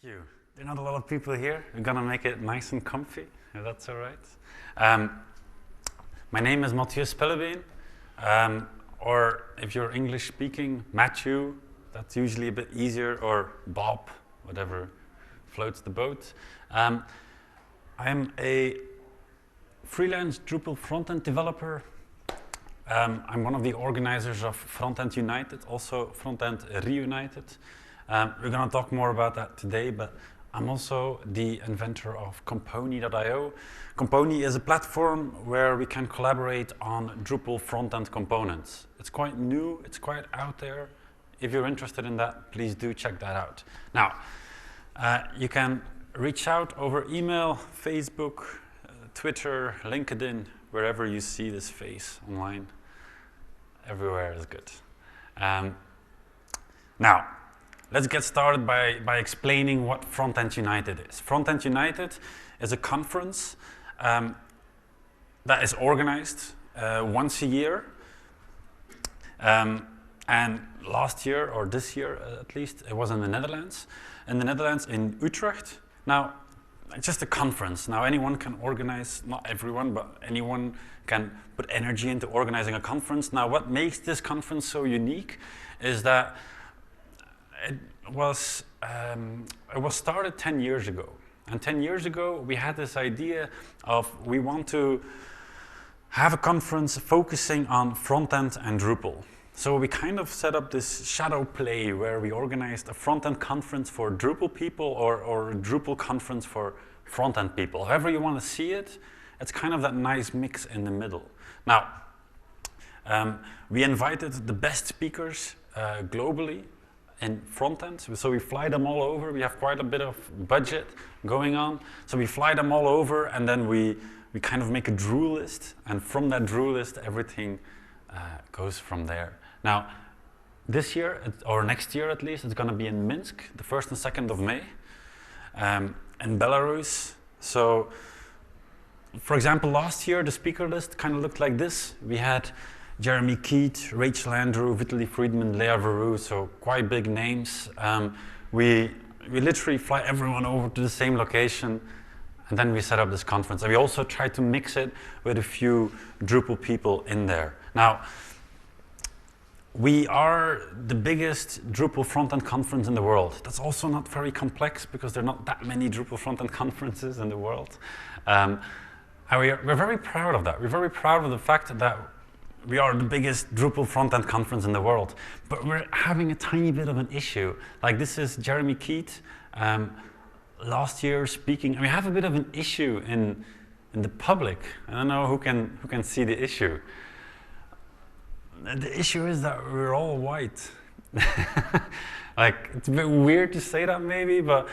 you. There are not a lot of people here. We're gonna make it nice and comfy, if that's all right. My name is Mathieu Spillebeen, or if you're English speaking, Matthew, that's usually a bit easier, or Bob, whatever floats the boat. I'm a freelance Drupal frontend developer. I'm one of the organizers of Frontend United, also Frontend Re United. We're going to talk more about that today, but I'm also the inventor of Compony.io. Compony is a platform where we can collaborate on Drupal frontend components. It's quite new, it's quite out there. If you're interested in that, please do check that out. Now, you can reach out over email, Facebook, Twitter, LinkedIn, wherever you see this face online. Everywhere is good. Now, let's get started by explaining what Frontend United is. Frontend United is a conference that is organized once a year. And last year, or this year at least, it was in the Netherlands. In the Netherlands, in Utrecht. Now, it's just a conference. Now, anyone can organize, not everyone, but anyone can put energy into organizing a conference. Now, what makes this conference so unique is that it was started 10 years ago. And 10 years ago, we had this idea of we want to have a conference focusing on front-end and Drupal. So we kind of set up this shadow play where we organized a front-end conference for Drupal people or a Drupal conference for front-end people. However you want to see it, it's kind of that nice mix in the middle. Now, we invited the best speakers globally in front-end, so we fly them all over. We have quite a bit of budget going on, so we fly them all over, and then we kind of make a Drew list, and from that Drew list, everything goes from there. Now, this year, or next year at least, it's going to be in Minsk, the 1st and 2nd of May, in Belarus. So, for example, last year, the speaker list kind of looked like this. We had Jeremy Keat, Rachel Andrew, Vitaly Friedman, Lea Veroux, so quite big names. We literally fly everyone over to the same location, and then we set up this conference. And we also tried to mix it with a few Drupal people in there. Now, we are the biggest Drupal frontend conference in the world. That's also not very complex because there are not that many Drupal frontend conferences in the world. And we're very proud of that. We're very proud of the fact that we are the biggest Drupal frontend conference in the world. But we're having a tiny bit of an issue. Like this is Jeremy Keat last year speaking. And we have a bit of an issue in the public. I don't know who can see the issue. The issue is that we're all white. Like, it's a bit weird to say that maybe, but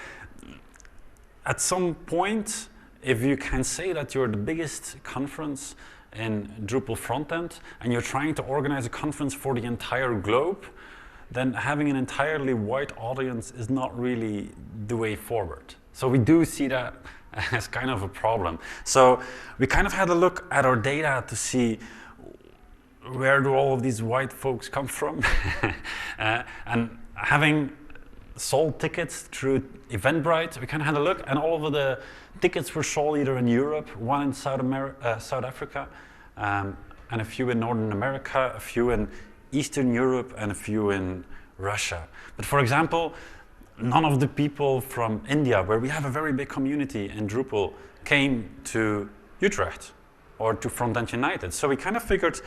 at some point, if you can say that you're the biggest conference in Drupal frontend and you're trying to organize a conference for the entire globe, then having an entirely white audience is not really the way forward. So we do see that as kind of a problem. So we kind of had a look at our data to see where do all of these white folks come from? And having sold tickets through Eventbrite, we kind of had a look, and all of the tickets were sold either in Europe, one in South Africa, and a few in Northern America, a few in Eastern Europe, and a few in Russia. But for example, none of the people from India, where we have a very big community in Drupal, came to Utrecht or to Frontend United. So we kind of figured,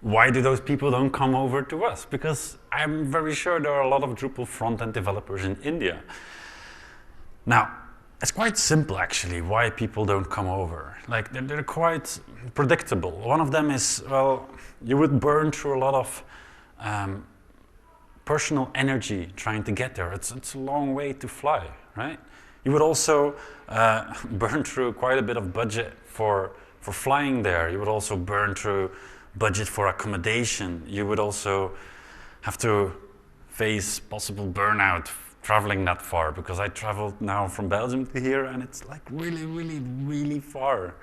why do those people don't come over to us? Because I'm very sure there are a lot of Drupal front-end developers in India. Now, it's quite simple actually why people don't come over. Like they're quite predictable. One of them is, well, you would burn through a lot of personal energy trying to get there. It's a long way to fly, right? You would also burn through quite a bit of budget for flying there. You would also burn through budget for accommodation. You would also have to face possible burnout traveling that far, because I traveled now from Belgium to here and it's like really, really, really far.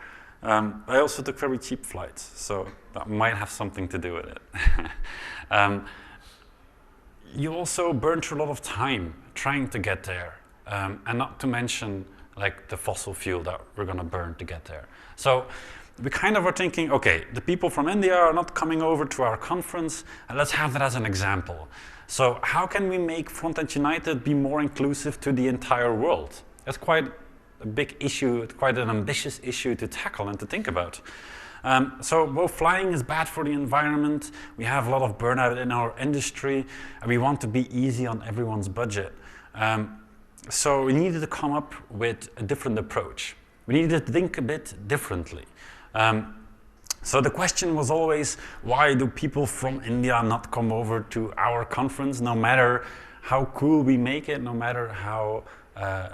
I also took very cheap flights, so that might have something to do with it. You also burn through a lot of time trying to get there, and not to mention like the fossil fuel that we're going to burn to get there. So we kind of are thinking, okay, the people from India are not coming over to our conference, and let's have that as an example. So how can we make Frontend United be more inclusive to the entire world? That's quite a big issue, quite an ambitious issue to tackle and to think about. So both flying is bad for the environment, we have a lot of burnout in our industry, and we want to be easy on everyone's budget. So we needed to come up with a different approach. We needed to think a bit differently. So the question was always, why do people from India not come over to our conference, no matter how cool we make it, no matter how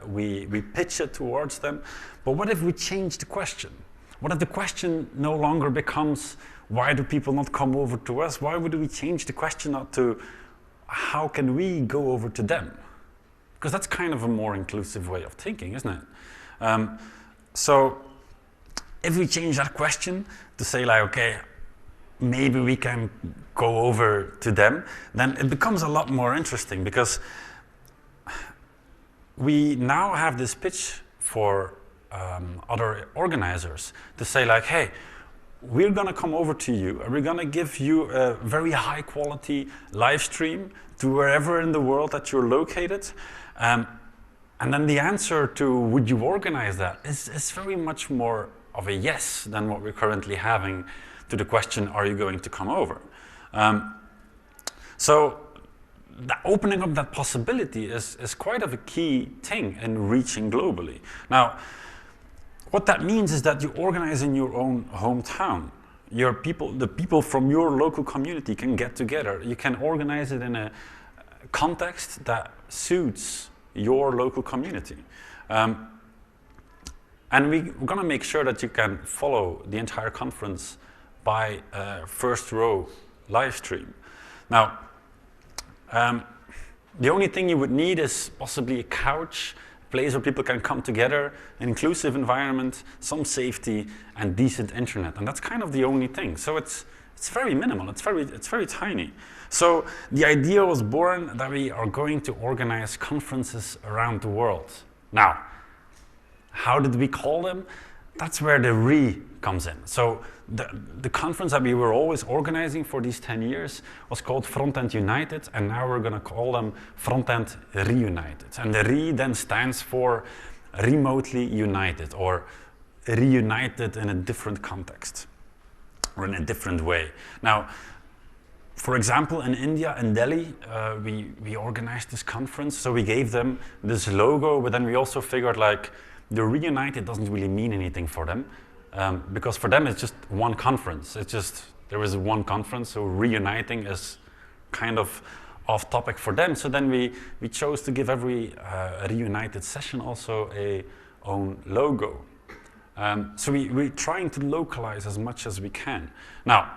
we pitch it towards them? But what if we change the question? What if the question no longer becomes, why do people not come over to us? Why would we change the question not to, how can we go over to them? Because that's kind of a more inclusive way of thinking, isn't it? So if we change that question to say like, okay, maybe we can go over to them, then it becomes a lot more interesting, because we now have this pitch for other organizers to say like, hey, we're going to come over to you and we're going to give you a very high quality live stream to wherever in the world that you're located. And then the answer to would you organize that is very much more of a yes than what we're currently having to the question, are you going to come over? So opening up that possibility is quite of a key thing in reaching globally. Now, what that means is that you organize in your own hometown. Your people, the people from your local community can get together. You can organize it in a context that suits your local community. And we're going to make sure that you can follow the entire conference by first row live stream. Now, the only thing you would need is possibly a couch, a place where people can come together, an inclusive environment, some safety, and decent internet. And that's kind of the only thing. So it's very minimal, it's very tiny. So the idea was born that we are going to organize conferences around the world. Now, how did we call them? That's where the Re comes in. So the conference that we were always organizing for these 10 years was called Frontend United, and now we're going to call them Frontend Re United. And the Re then stands for remotely united, or reunited in a different context, or in a different way. Now, for example, in India, in Delhi, we organized this conference, so we gave them this logo, but then we also figured like, the reunited doesn't really mean anything for them, because for them it's just one conference. It's just, there is one conference, so reuniting is kind of off topic for them. So then we chose to give every reunited session also a own logo. So we're trying to localize as much as we can. Now,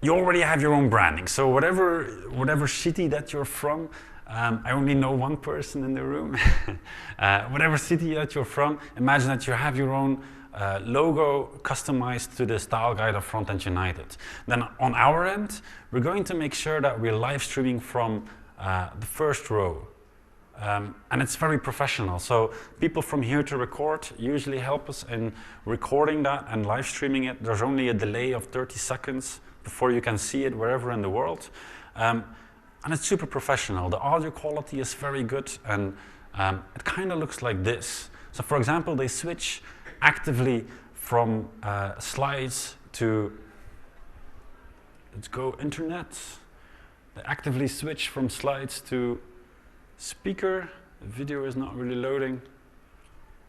you already have your own branding, so whatever city that you're from, I only know one person in the room. Whatever city that you're from, imagine that you have your own logo customized to the style guide of Frontend United. Then on our end, we're going to make sure that we're live streaming from the first row. And it's very professional. So people from here to record usually help us in recording that and live streaming it. There's only a delay of 30 seconds before you can see it wherever in the world. And it's super professional. The audio quality is very good, and it kind of looks like this. So for example, they switch actively from slides to, let's go internet. They actively switch from slides to speaker. The video is not really loading.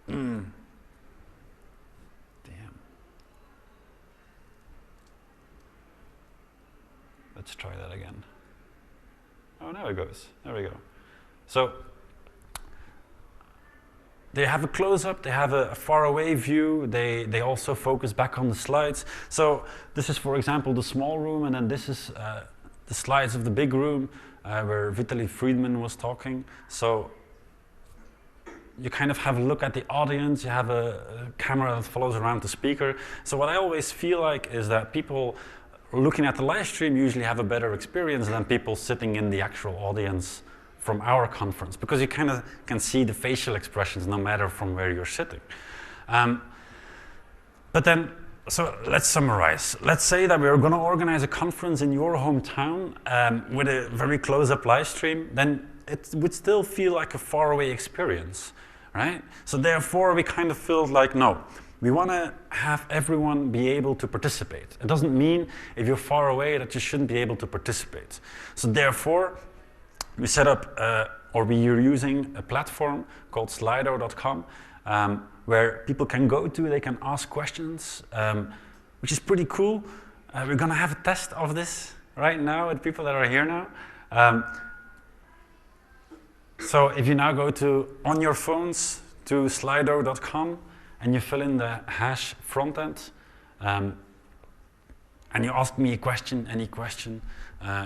Damn. Let's try that again. Oh, now it goes. There we go. So they have a close-up, they have a far-away view, they also focus back on the slides. So this is, for example, the small room, and then this is the slides of the big room where Vitaly Friedman was talking. So you kind of have a look at the audience, you have a camera that follows around the speaker. So what I always feel like is that people looking at the live stream usually have a better experience than people sitting in the actual audience from our conference, because you kind of can see the facial expressions no matter from where you're sitting. But then, so let's summarize. Let's say that we're going to organize a conference in your hometown with a very close-up live stream, then it would still feel like a faraway experience, right? So therefore, we kind of felt like, no, we want to have everyone be able to participate. It doesn't mean if you're far away that you shouldn't be able to participate. So therefore, we set up, or we are using a platform called Slido.com, where people can go to, they can ask questions, which is pretty cool. We're going to have a test of this right now with people that are here now. So if you now go to, on your phones, to Slido.com, and you fill in the hash frontend, and you ask me a question, any question,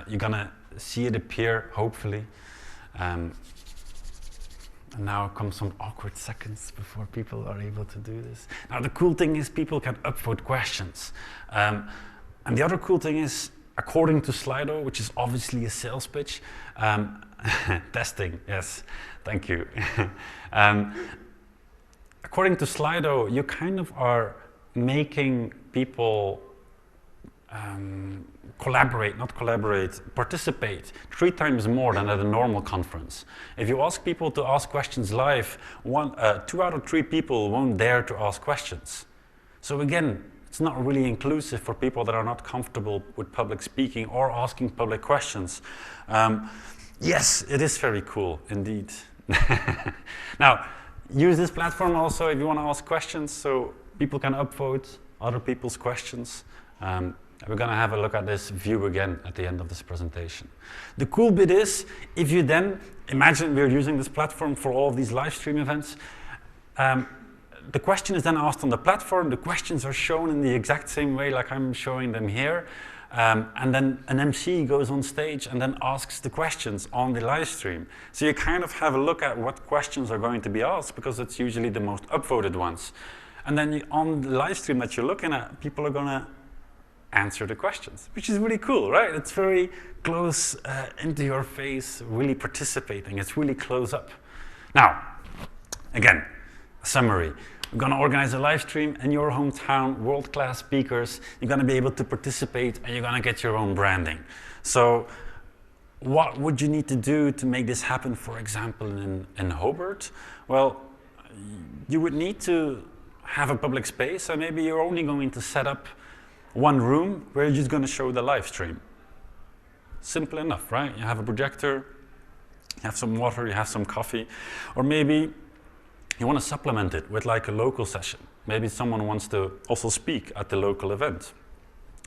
you're going to see it appear, hopefully. And now come some awkward seconds before people are able to do this. Now the cool thing is people can upvote questions. And the other cool thing is, according to Slido, which is obviously a sales pitch, testing, yes, thank you. According to Slido, you kind of are making people participate 3 times more than at a normal conference. If you ask people to ask questions live, 2 out of 3 people won't dare to ask questions. So again, it's not really inclusive for people that are not comfortable with public speaking or asking public questions. Yes, it is very cool, indeed. Now, use this platform also if you want to ask questions, so people can upvote other people's questions. We're going to have a look at this view again at the end of this presentation. The cool bit is, if you then imagine we're using this platform for all of these live stream events, the question is then asked on the platform, the questions are shown in the exact same way like I'm showing them here, and then an MC goes on stage and then asks the questions on the live stream. So you kind of have a look at what questions are going to be asked, because it's usually the most upvoted ones. And then on the live stream that you're looking at, people are going to answer the questions, which is really cool, right? It's very close into your face, really participating. It's really close up. Now, again, a summary. We're going to organize a live stream in your hometown, world-class speakers. You're going to be able to participate, and you're going to get your own branding. So what would you need to do to make this happen, for example, in Hobart? Well, you would need to have a public space, and maybe you're only going to set up one room where you're just going to show the live stream. Simple enough, right? You have a projector, you have some water, you have some coffee, or maybe you want to supplement it with like a local session. Maybe someone wants to also speak at the local event.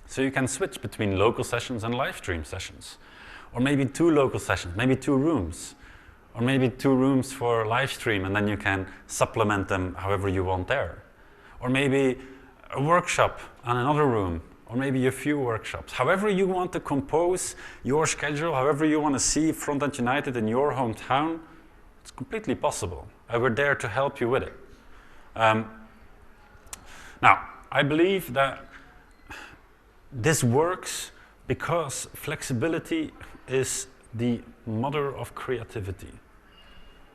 So you can switch between local sessions and live stream sessions. Or maybe 2 local sessions, maybe 2 rooms. Or maybe 2 rooms for live stream, and then you can supplement them however you want there. Or maybe a workshop and another room, or maybe a few workshops. However you want to compose your schedule, however you want to see Frontend United in your hometown, it's completely possible. We're there to help you with it. Now, I believe that this works because flexibility is the mother of creativity.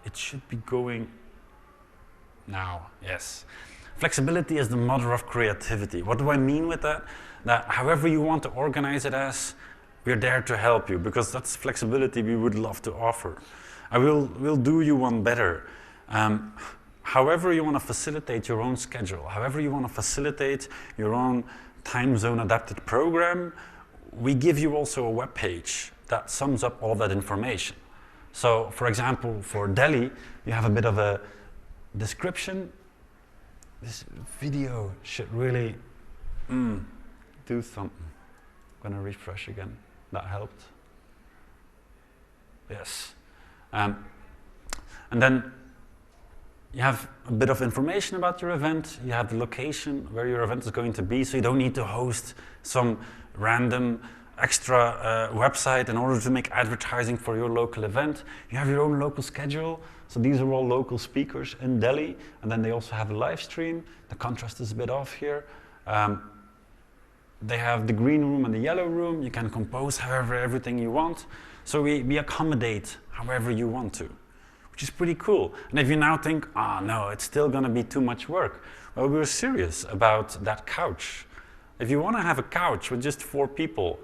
It should be going now, yes. Flexibility is the mother of creativity. What do I mean with that? That however you want to organize it as, we're there to help you, because that's flexibility we would love to offer. We'll do you one better. However you want to facilitate your own schedule, however you want to facilitate your own time zone adapted program, we give you also a web page that sums up all that information. So for example, for Delhi, you have a bit of a description. This video should really do something. I'm going to refresh again. That helped. Yes. And then you have a bit of information about your event. You have the location where your event is going to be, so you don't need to host some random extra website in order to make advertising for your local event. You have your own local schedule. So these are all local speakers in Delhi, and then they also have a live stream. The contrast is a bit off here. They have the green room and the yellow room. You can compose however everything you want. So we accommodate however you want to, which is pretty cool. And if you now think, no, it's still going to be too much work, well, we're serious about that couch. If you want to have a couch with just 4 people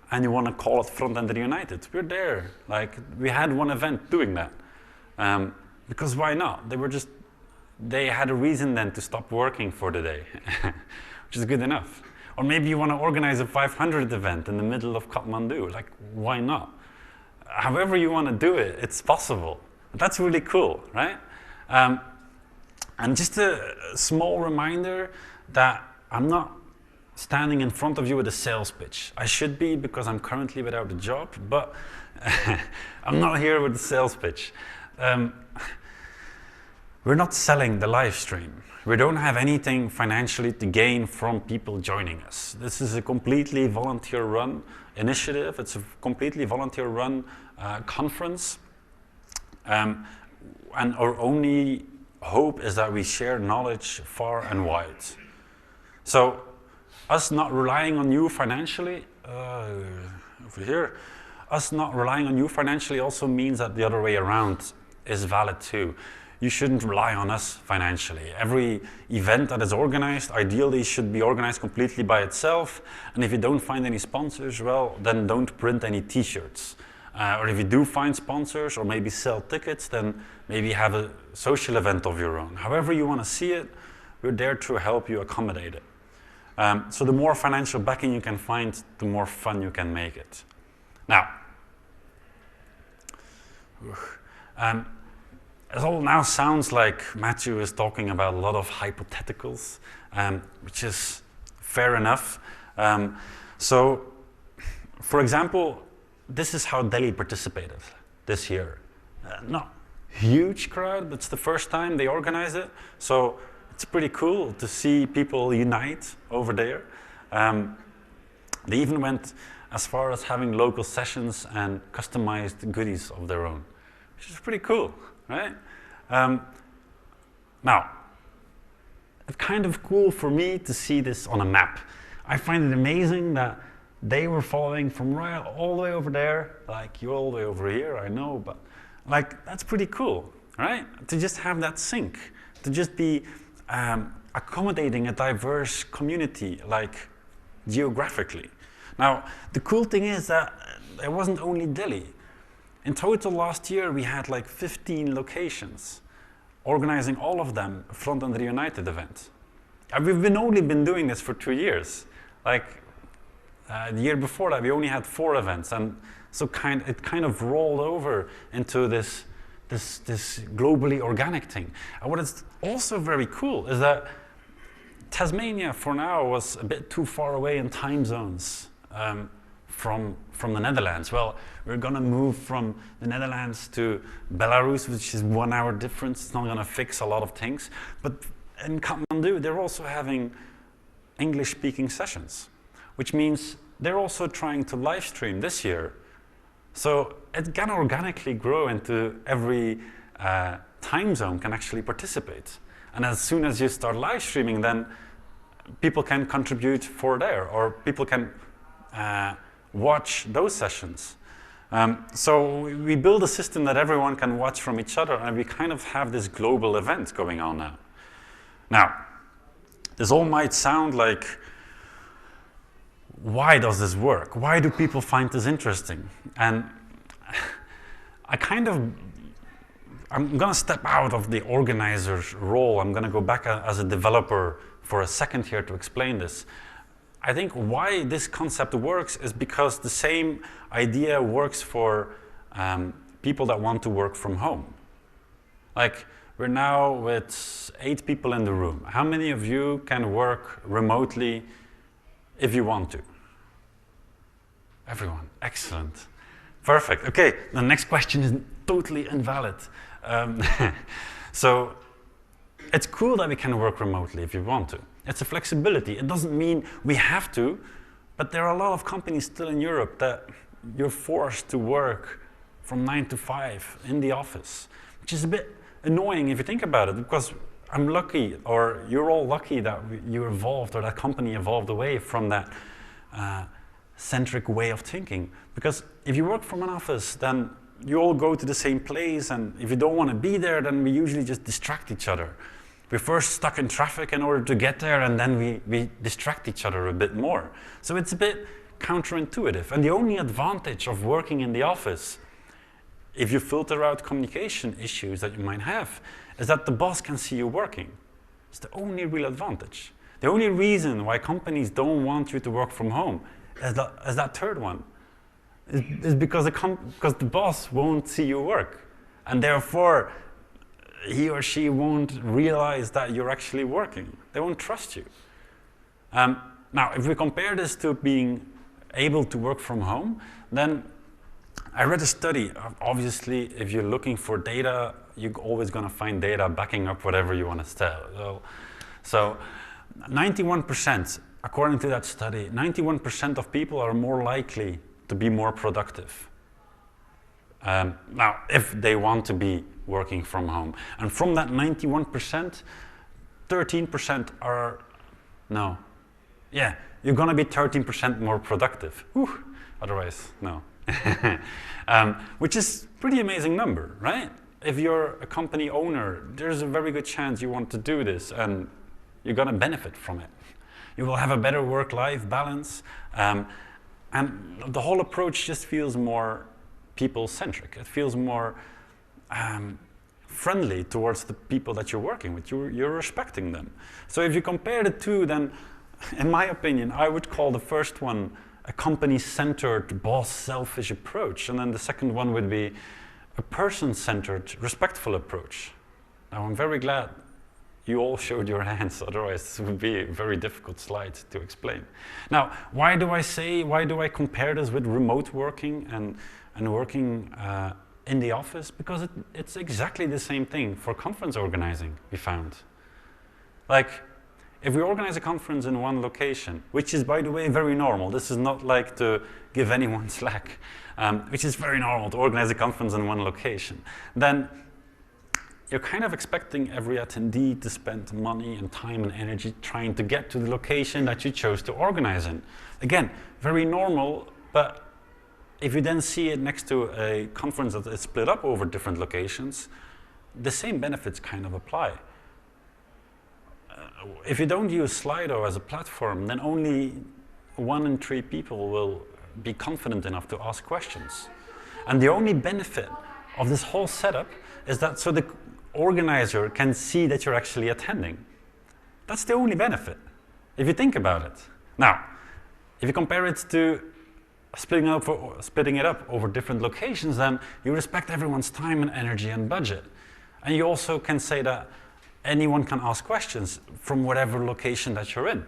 and you want to call it Frontend Re United, we're there. Like, we had one event doing that. Because why not? They had a reason then to stop working for the day, which is good enough. Or maybe you want to organize a 500 event in the middle of Kathmandu. Like, why not? However you want to do it, it's possible. That's really cool, right? And just a small reminder that I'm not standing in front of you with a sales pitch. I should be, because I'm currently without a job, but I'm not here with a sales pitch. We're not selling the live stream. We don't have anything financially to gain from people joining us. This is a completely volunteer-run initiative. It's a completely volunteer-run conference. And our only hope is that we share knowledge far and wide. So us not relying on you financially, over here, us not relying on you financially also means that the other way around is valid too. You shouldn't rely on us financially. Every event that is organized, ideally, should be organized completely by itself. And if you don't find any sponsors, well, then don't print any t-shirts. Or if you do find sponsors or maybe sell tickets, then maybe have a social event of your own. However you want to see it, we're there to help you accommodate it. So the more financial backing you can find, the more fun you can make it. Now, it all now sounds like Mathieu is talking about a lot of hypotheticals, which is fair enough. So, for example, this is how Delhi participated this year. Not huge crowd, but it's the first time they organize it. So it's pretty cool to see people unite over there. They even went as far as having local sessions and customized goodies of their own, which is pretty cool, right? Now, it's kind of cool for me to see this on a map. I find it amazing that they were following from right all the way over there, like you're all the way over here, I know, but like that's pretty cool, right? To just have that sync, to just be accommodating a diverse community, like geographically. Now, the cool thing is that it wasn't only Delhi. In total last year, we had like 15 locations, organizing all of them Frontend Re United events. And we've only been doing this for 2 years. Like the year before that, we only had 4 events, and so it kind of rolled over into this globally organic thing. And what is also very cool is that Tasmania, for now, was a bit too far away in time zones from the Netherlands. Well, we're going to move from the Netherlands to Belarus, which is 1 hour difference. It's not going to fix a lot of things. But in Kathmandu, they're also having English-speaking sessions, which means they're also trying to live stream this year. So it can organically grow into every time zone can actually participate. And as soon as you start live streaming, then people can contribute for there, or people can watch those sessions. So we build a system that everyone can watch from each other, and we kind of have this global event going on now. Now, this all might sound like, why does this work? Why do people find this interesting? And I'm going to step out of the organizer's role. I'm going to go back as a developer for a second here to explain this. I think why this concept works is because the same idea works for people that want to work from home. Like, we're now with 8 people in the room. How many of you can work remotely if you want to? Everyone. Excellent. Perfect. Okay, the next question is totally invalid. So it's cool that we can work remotely if you want to. It's a flexibility. It doesn't mean we have to, but there are a lot of companies still in Europe that you're forced to work from 9 to 5 in the office, which is a bit annoying if you think about it, because I'm lucky, or you're all lucky that you evolved, or that company evolved away from that centric way of thinking. Because if you work from an office, then you all go to the same place, and if you don't want to be there, then we usually just distract each other. We're first stuck in traffic in order to get there, and then we distract each other a bit more. So it's a bit counterintuitive. And the only advantage of working in the office, if you filter out communication issues that you might have, is that the boss can see you working. It's the only real advantage. The only reason why companies don't want you to work from home is that third one. Is because the boss won't see you work, and therefore he or she won't realize that you're actually working. They won't trust you. Now, if we compare this to being able to work from home, then I read a study. Obviously, if you're looking for data, you're always going to find data backing up whatever you want to tell. So 91%, according to that study, 91% of people are more likely to be more productive. Now, if they want to be working from home. And from that 91%, 13% are, no. Yeah, you're gonna be 13% more productive. Whew. Otherwise, no. Which is a pretty amazing number, right? If you're a company owner, there's a very good chance you want to do this, and you're gonna benefit from it. You will have a better work-life balance, and the whole approach just feels more people-centric. It feels more friendly towards the people that you're working with. You're respecting them. So if you compare the two, then in my opinion, I would call the first one a company-centered, boss-selfish approach, and then the second one would be a person-centered, respectful approach. Now, I'm very glad you all showed your hands, otherwise this would be a very difficult slide to explain. Now, why do I compare this with remote working and working in the office? Because it's exactly the same thing for conference organizing, we found. Like, if we organize a conference in one location, which is, by the way, very normal, this is not like to give anyone slack, which is very normal to organize a conference in one location, then you're kind of expecting every attendee to spend money and time and energy trying to get to the location that you chose to organize in. Again, very normal, but if you then see it next to a conference that is split up over different locations, the same benefits kind of apply. If you don't use Slido as a platform, then only 1 in 3 people will be confident enough to ask questions. And the only benefit of this whole setup is that so the organizer can see that you're actually attending. That's the only benefit, if you think about it. Now, if you compare it to splitting it up over different locations, then you respect everyone's time and energy and budget. And you also can say that anyone can ask questions from whatever location that you're in.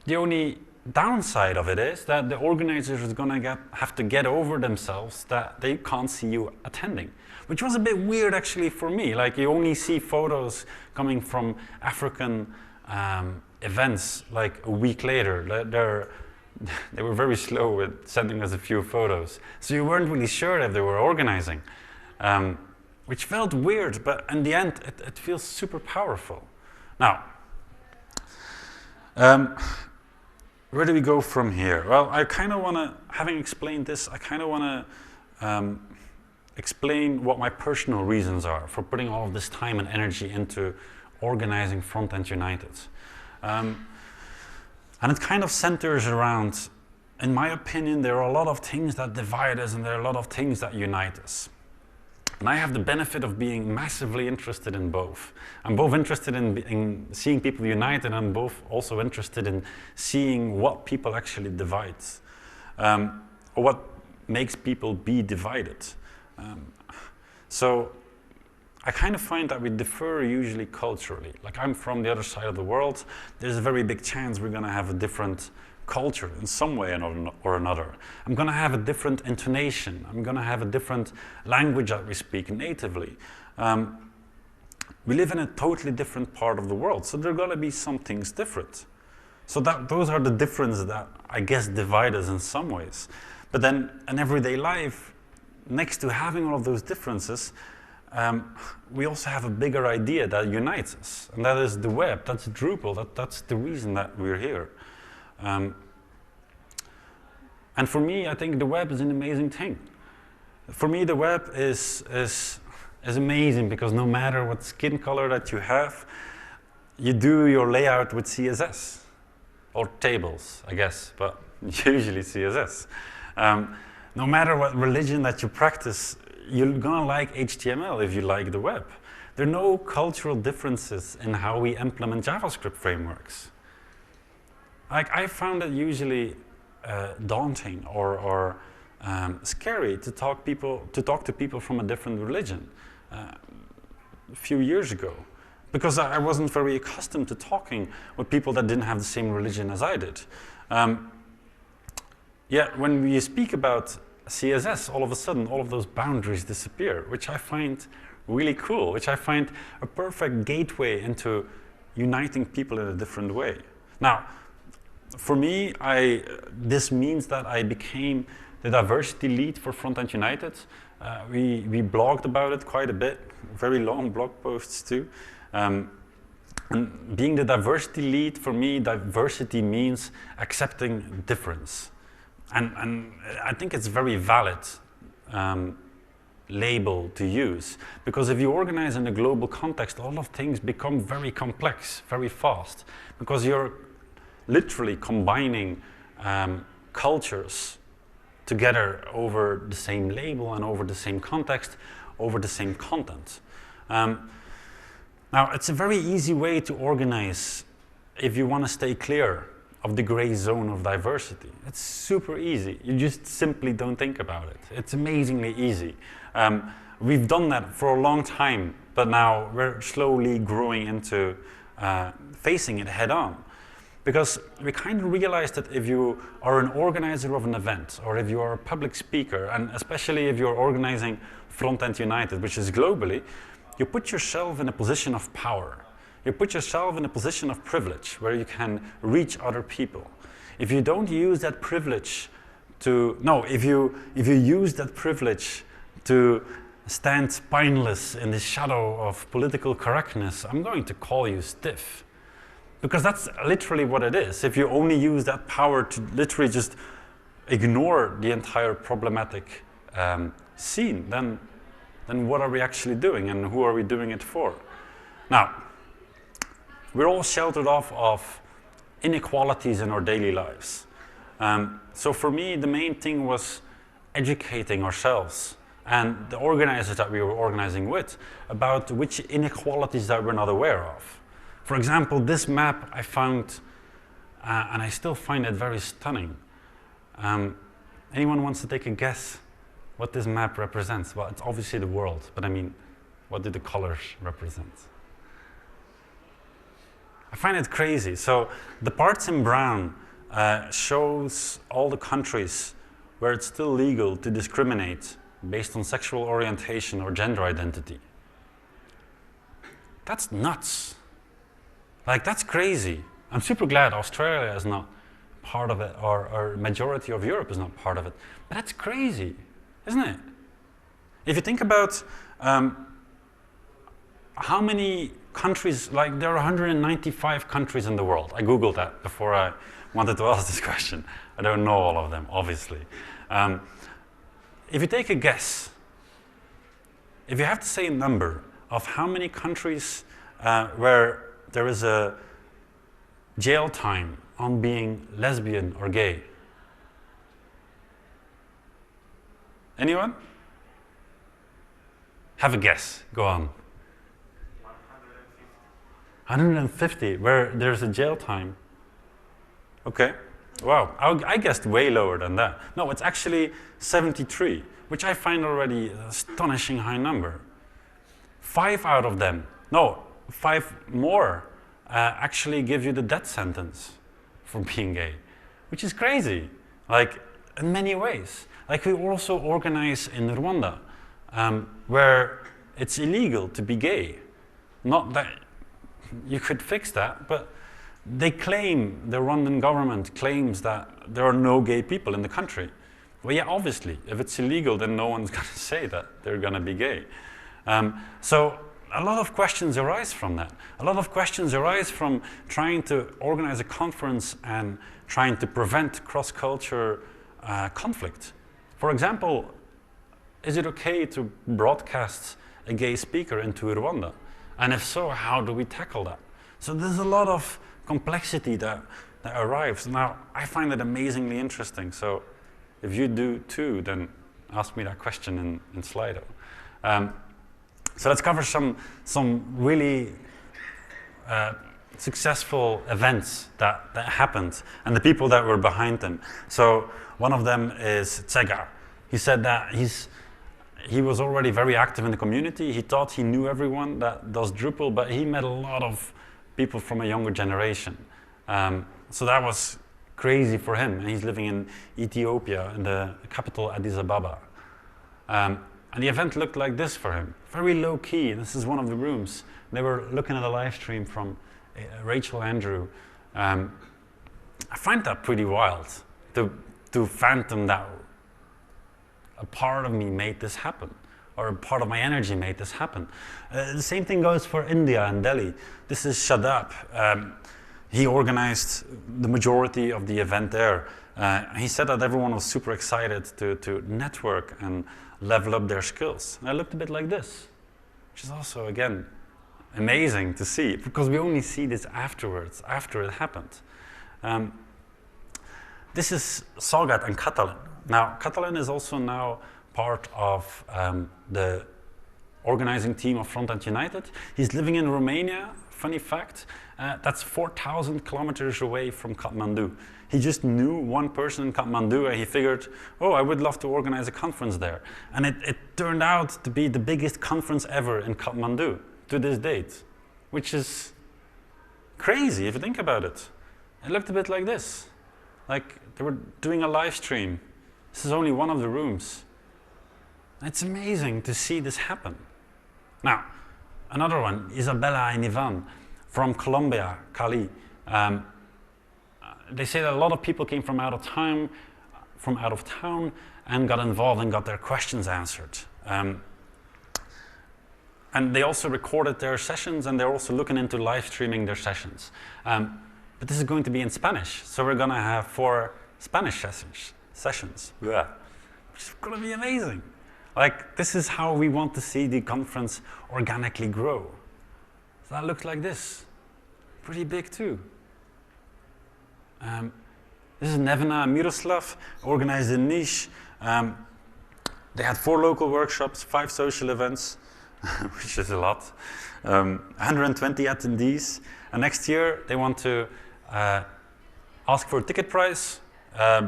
The only downside of it is that the organizers are going to have to get over themselves that they can't see you attending, which was a bit weird actually for me. Like, you only see photos coming from African events like a week later. They were very slow with sending us a few photos, so you weren't really sure if they were organizing, which felt weird, but in the end it feels super powerful. Now, where do we go from here? Well, I kind of want to, having explained this, I kind of want to explain what my personal reasons are for putting all of this time and energy into organizing Frontend United. And it kind of centers around, in my opinion, there are a lot of things that divide us and there are a lot of things that unite us. And I have the benefit of being massively interested in both. I'm both interested in seeing people unite, and I'm both also interested in seeing what people actually divides, or what makes people be divided. So I kind of find that we differ usually culturally. Like, I'm from the other side of the world. There's a very big chance we're going to have a different culture in some way or another. I'm going to have a different intonation. I'm going to have a different language that we speak natively. We live in a totally different part of the world, so there are going to be some things different. So those are the differences that I guess divide us in some ways. But then in everyday life, next to having all of those differences, we also have a bigger idea that unites us, and that is the web, that's Drupal, that's the reason that we're here. And for me, I think the web is an amazing thing. For me, the web is amazing because no matter what skin color that you have, you do your layout with CSS or tables, I guess, but usually CSS. No matter what religion that you practice, you're gonna like HTML if you like the web. There are no cultural differences in how we implement JavaScript frameworks. Like, I found it usually daunting or scary to talk to people from a different religion a few years ago, because I wasn't very accustomed to talking with people that didn't have the same religion as I did. Yet when we speak about CSS, all of a sudden all of those boundaries disappear, which I find really cool, which I find a perfect gateway into uniting people in a different way. Now, for me, this means that I became the diversity lead for Frontend United. We blogged about it quite a bit, very long blog posts too. And being the diversity lead, for me, diversity means accepting difference. And I think it's a very valid label to use, because if you organize in a global context, a lot of things become very complex, very fast, because you're literally combining cultures together over the same label and over the same context, over the same content. Now, it's a very easy way to organize if you want to stay clear of the gray zone of diversity. It's super easy. You just simply don't think about it. It's amazingly easy. We've done that for a long time, but now we're slowly growing into facing it head on. Because we kind of realized that if you are an organizer of an event, or if you are a public speaker, and especially if you're organizing Frontend United, which is globally, you put yourself in a position of power. You put yourself in a position of privilege where you can reach other people. If you don't use that privilege if you use that privilege to stand spineless in the shadow of political correctness, I'm going to call you stiff. Because that's literally what it is. If you only use that power to literally just ignore the entire problematic scene, then what are we actually doing, and who are we doing it for? Now, we're all sheltered off of inequalities in our daily lives. So for me, the main thing was educating ourselves and the organizers that we were organizing with about which inequalities that we're not aware of. For example, this map I found, and I still find it very stunning. Anyone wants to take a guess what this map represents? Well, it's obviously the world, but I mean, what do the colors represent? I find it crazy. So the parts in brown shows all the countries where it's still legal to discriminate based on sexual orientation or gender identity. That's nuts. Like, that's crazy. I'm super glad Australia is not part of it, or majority of Europe is not part of it. But that's crazy, isn't it? If you think about how many countries, like there are 195 countries in the world. I Googled that before I wanted to ask this question. I don't know all of them, obviously. If you take a guess, if you have to say a number of how many countries where there is a jail time on being lesbian or gay. Anyone? Have a guess. Go on. 150, where there's a jail time. Okay. Wow. I guessed way lower than that. No, it's actually 73, which I find already an astonishing high number. 5 out of them, no, 5 more actually give you the death sentence for being gay, which is crazy, like in many ways. Like, we also organize in Rwanda, where it's illegal to be gay. Not that you could fix that, but they claim, the Rwandan government claims that there are no gay people in the country. Well, yeah, obviously, if it's illegal, then no one's going to say that they're going to be gay. So a lot of questions arise from that. A lot of questions arise from trying to organize a conference and trying to prevent cross-culture conflict. For example, is it okay to broadcast a gay speaker into Rwanda? And if so, how do we tackle that? So there's a lot of complexity that arrives. Now, I find it amazingly interesting. So if you do too, then ask me that question in Slido. So let's cover some really successful events that happened and the people that were behind them. So one of them is Tsega. He said that he was already very active in the community. He thought he knew everyone that does Drupal, but he met a lot of people from a younger generation. So that was crazy for him. And he's living in Ethiopia, in the capital Addis Ababa. And the event looked like this for him, very low key. This is one of the rooms. They were looking at a live stream from Rachel Andrew. I find that pretty wild, to fathom that a part of me made this happen, or a part of my energy made this happen. The same thing goes for India and Delhi. This is Shadab. He organized the majority of the event there. He said that everyone was super excited to network and level up their skills. And I looked a bit like this, which is also, again, amazing to see, because we only see this afterwards, after it happened. This is Sagat and Catalin. Now, Catalin is also now part of the organizing team of Frontend United. He's living in Romania, funny fact. That's 4,000 kilometers away from Kathmandu. He just knew one person in Kathmandu and he figured, oh, I would love to organize a conference there. And it turned out to be the biggest conference ever in Kathmandu to this date, which is crazy if you think about it. It looked a bit like this. Like they were doing a live stream. This is only one of the rooms. It's amazing to see this happen. Now, another one, Isabella and Ivan from Colombia, Cali. They say that a lot of people came from out of town, and got involved and got their questions answered. And they also recorded their sessions, and they're also looking into live streaming their sessions. But this is going to be in Spanish, so we're going to have 4 Spanish sessions, yeah, which is going to be amazing. Like, this is how we want to see the conference organically grow. So that looks like this. Pretty big too. This is Nevena and Miroslav, organized in Niš. They had 4 local workshops, 5 social events, which is a lot. 120 attendees. And next year, they want to ask for a ticket price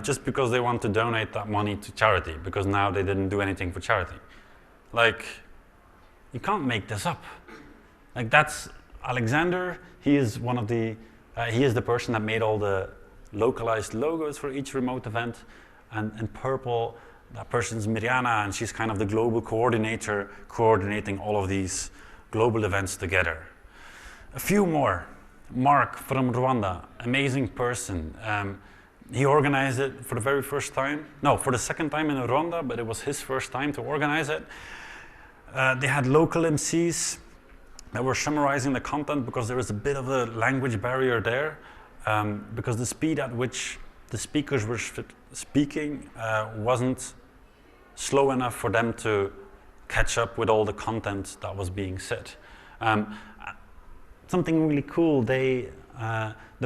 just because they want to donate that money to charity, because now they didn't do anything for charity. Like, you can't make this up. Like, that's Alexander. He is one of the, he is the person that made all the localized logos for each remote event. And in purple, that person's Mirjana, and she's kind of the global coordinator, coordinating all of these global events together. A few more. Mark from Rwanda, amazing person. He organized it for the very first time. No, for the second time in Rwanda, but it was his first time to organize it. They had local MCs that were summarizing the content, because there was a bit of a language barrier there, because the speed at which the speakers were speaking wasn't slow enough for them to catch up with all the content that was being said. Something really cool, the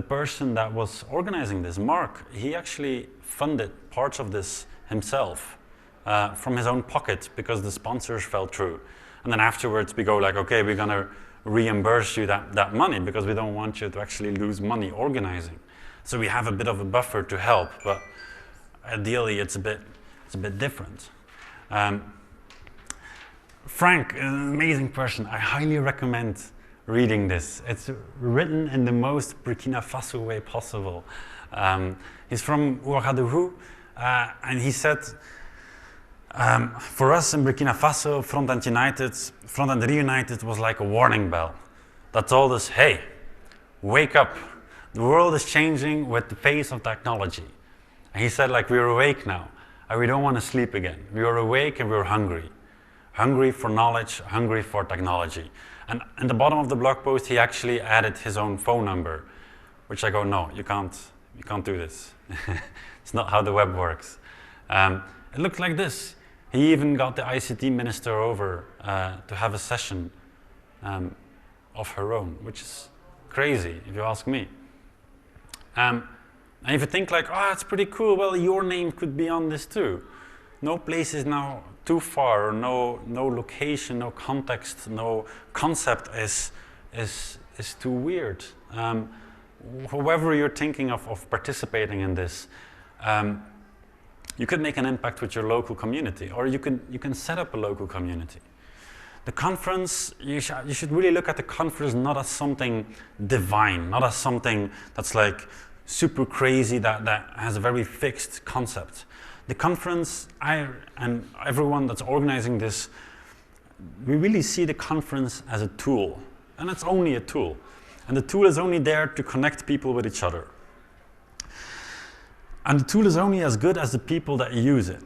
person that was organizing this, Mark, he actually funded parts of this himself from his own pocket, because the sponsors fell through. And then afterwards we go like, okay, we're gonna reimburse you that money, because we don't want you to actually lose money organizing. So we have a bit of a buffer to help, but ideally it's a bit different. Frank, an amazing person. I highly recommend reading this. It's written in the most Burkina Faso way possible. He's from Ouagadougou, and he said, for us in Burkina Faso, Frontend Re United was like a warning bell that told us, hey, wake up. The world is changing with the pace of technology. And he said, like, we're awake now, and we don't want to sleep again. We are awake and we're hungry. Hungry for knowledge, hungry for technology. And at the bottom of the blog post, he actually added his own phone number, which I go, no, you can't do this. It's not how the web works. It looked like this. He even got the ICT minister over to have a session of her own, which is crazy, if you ask me. And if you think like, oh, it's pretty cool, well, your name could be on this too. No place is now too far, or no location, no context, no concept is too weird. However you're thinking of participating in this, you could make an impact with your local community, or you can set up a local community. The conference, you should really look at the conference not as something divine, not as something that's like super crazy, that has a very fixed concept. The conference, and everyone that's organizing this, we really see the conference as a tool, and it's only a tool. And the tool is only there to connect people with each other. And the tool is only as good as the people that use it.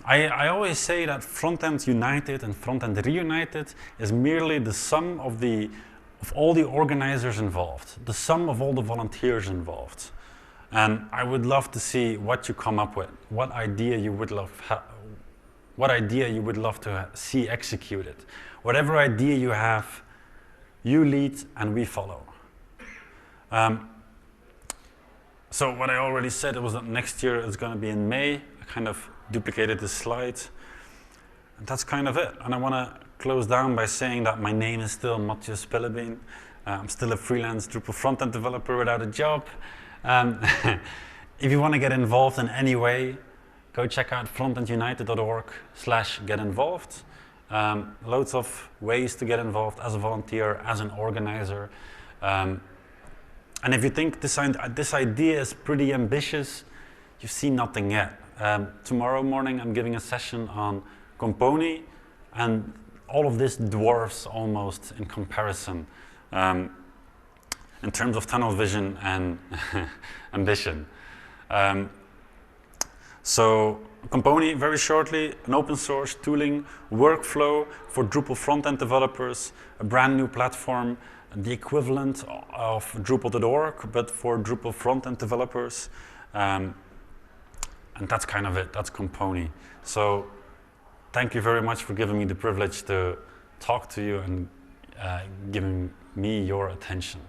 I always say that Frontend United and Frontend Re United is merely the sum of all the organizers involved, the sum of all the volunteers involved. And I would love to see what you come up with, what idea you would love to see executed. Whatever idea you have, you lead and we follow. So what I already said, it was that next year it's going to be in May. I kind of duplicated this slide. And that's kind of it. And I want to close down by saying that my name is still Mathieu Spillebeen. I'm still a freelance Drupal frontend developer without a job. If you want to get involved in any way, go check out frontendunited.org/get involved. Loads of ways to get involved as a volunteer, as an organizer. And if you think this idea is pretty ambitious, you've seen nothing yet. Tomorrow morning I'm giving a session on Compony, and all of this dwarfs almost in comparison in terms of tunnel vision and ambition. So Compony, very shortly, an open source tooling workflow for Drupal frontend developers, a brand new platform, the equivalent of Drupal.org, but for Drupal frontend developers. And that's kind of it, that's Compony. So thank you very much for giving me the privilege to talk to you and giving me your attention.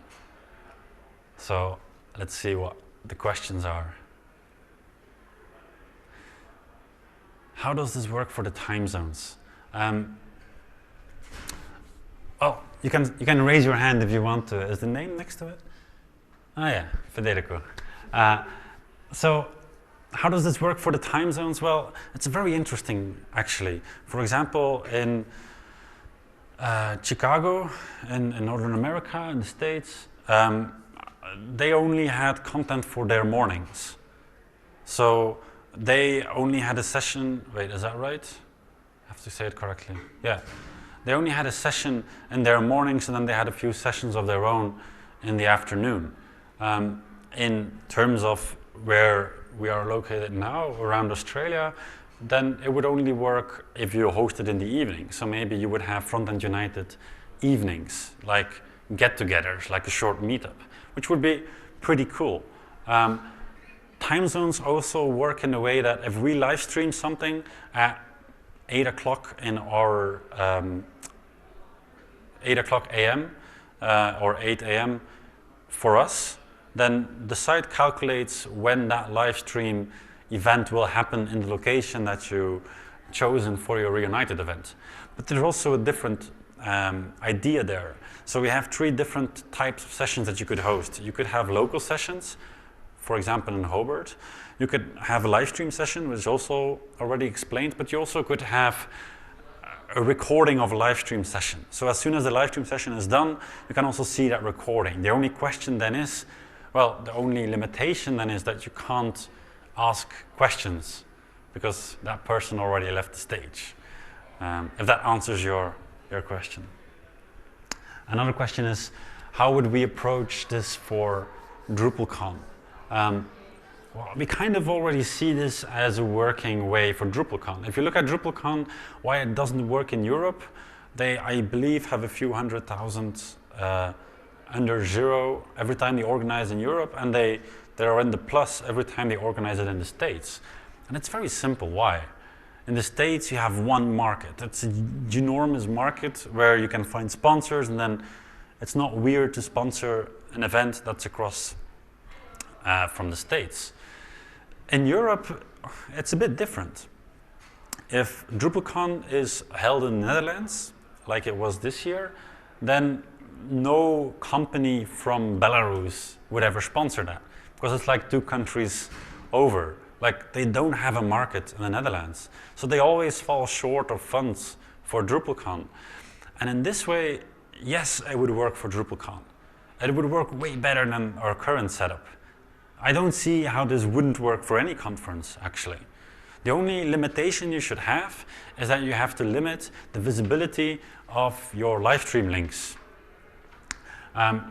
So let's see what the questions are. How does this work for the time zones? Oh, you can raise your hand if you want to. Is the name next to it? Oh yeah, Federico. So how does this work for the time zones? Well, it's very interesting actually. For example, in Chicago, in Northern America, in the States, they only had content for their mornings. So they only had a session, wait, is that right? I have to say it correctly. Yeah. They only had a session in their mornings, and then they had a few sessions of their own in the afternoon. In terms of where we are located now, around Australia, then it would only work if you hosted in the evening. So maybe you would have Frontend United evenings, like get-togethers, like a short meetup, which would be pretty cool. Time zones also work in a way that if we live stream something at 8 o'clock in our 8 o'clock a.m. Or 8 a.m. for us, then the site calculates when that live stream event will happen in the location that you chosen for your Reunited event. But there's also a different idea there. So we have 3 different types of sessions that you could host. You could have local sessions, for example in Hobart. You could have a live stream session, which is also already explained, but you also could have a recording of a live stream session. So as soon as the live stream session is done, you can also see that recording. The only question then is, well, the only limitation then is that you can't ask questions because that person already left the stage. If that answers your question. Another question is, how would we approach this for DrupalCon? Well, we kind of already see this as a working way for DrupalCon. If you look at DrupalCon, why it doesn't work in Europe, they, I believe, have a few 100,000 under zero every time they organize in Europe, and they're in the plus every time they organize it in the States. And it's very simple. Why? In the States, you have one market. It's a ginormous market where you can find sponsors, and then it's not weird to sponsor an event that's across from the States. In Europe, it's a bit different. If DrupalCon is held in the Netherlands, like it was this year, then no company from Belarus would ever sponsor that, because it's like 2 countries over. Like, they don't have a market in the Netherlands. So they always fall short of funds for DrupalCon. And in this way, yes, it would work for DrupalCon. It would work way better than our current setup. I don't see how this wouldn't work for any conference, actually. The only limitation you should have is that you have to limit the visibility of your live stream links.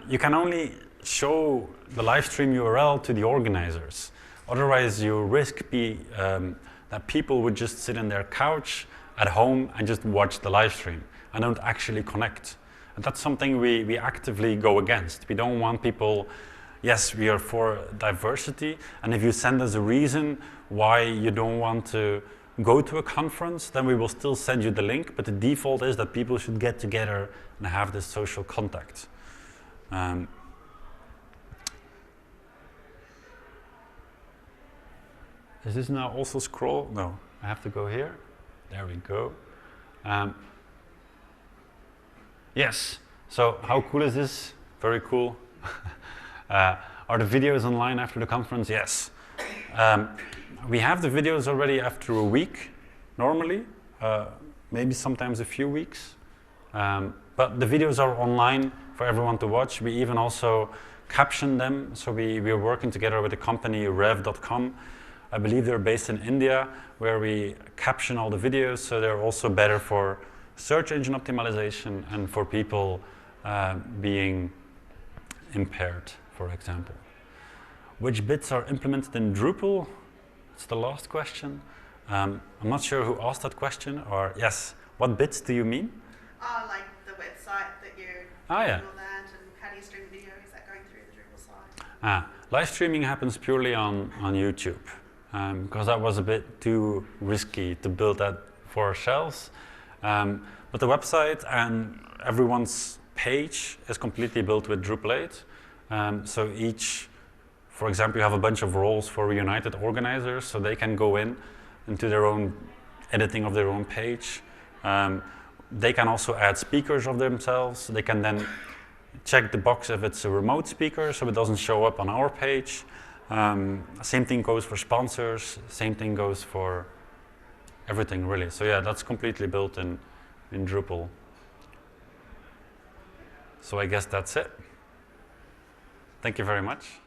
You can only show the live stream URL to the organizers. Otherwise, you risk that people would just sit on their couch at home and just watch the live stream and don't actually connect. And that's something we actively go against. We don't want people, yes, we are for diversity, and if you send us a reason why you don't want to go to a conference, then we will still send you the link, but the default is that people should get together and have this social contact. Is this now also scroll? No, I have to go here. There we go. Yes, so how cool is this? Very cool. Are the videos online after the conference? Yes. We have the videos already after a week, normally, maybe sometimes a few weeks. But the videos are online for everyone to watch. We even also caption them, so we are working together with the company rev.com. I believe they're based in India, where we caption all the videos, so they're also better for search engine optimization and for people being impaired, for example. Which bits are implemented in Drupal? It's the last question. I'm not sure who asked that question, or yes, what bits do you mean? Like the website that you yeah. Google that, and how do you stream video? Is that going through the Drupal site? Live streaming happens purely on YouTube, because that was a bit too risky to build that for ourselves. But the website and everyone's page is completely built with Drupal 8. So each, for example, you have a bunch of roles for Re United organizers, so they can go into their own editing of their own page. They can also add speakers of themselves. They can then check the box if it's a remote speaker, so it doesn't show up on our page. Same thing goes for sponsors. Same thing goes for everything, really. So yeah, that's completely built in Drupal. So I guess that's it. Thank you very much.